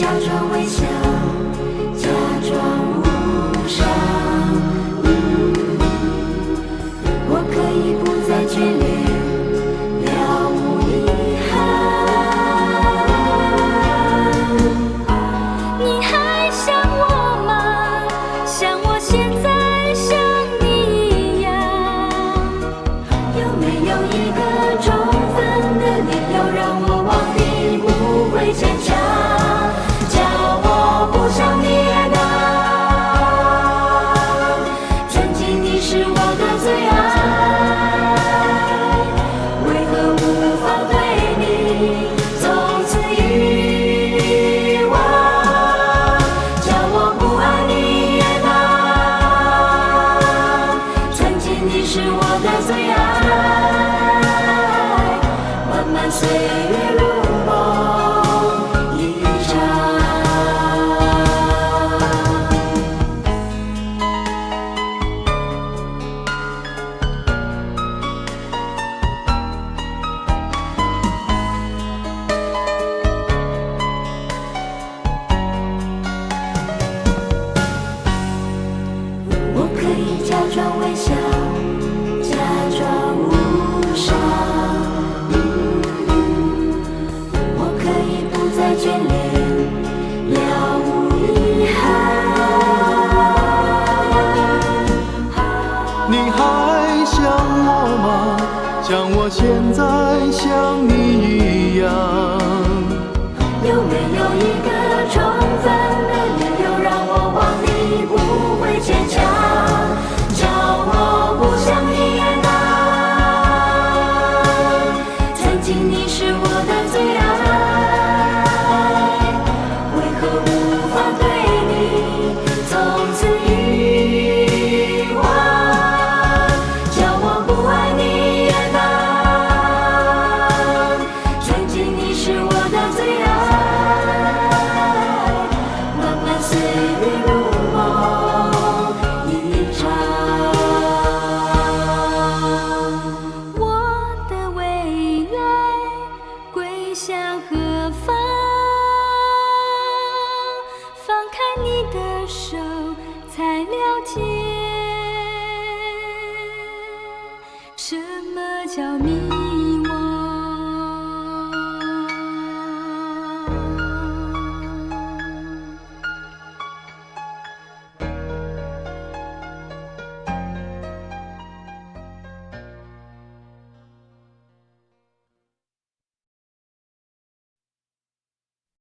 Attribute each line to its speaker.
Speaker 1: 假装微笑，假装无伤。我可以不再眷恋，了无遗憾。你还想我吗？像我现在想你一样。有没有一个充分的理由让我忘你不会坚强？叫我不想你也能。曾经你是我的最爱，为何无法对你从此遗忘？叫我不爱你也能。曾经你是我的最爱，漫漫岁月如梦一场。我可以假装微笑，假装无伤。我可以不再眷恋，了无遗憾。
Speaker 2: 你还想我吗？像我现在想你一样。
Speaker 1: 有没有一个充分的理由让我忘你不会坚强？叫我不想你也能。曾经你是我的最爱，为何无法对你从此遗忘？叫我不爱你也能。曾经你是我的最爱，漫漫岁月如梦一场。我的未来归向何方？放开你的手，才了解什么叫迷。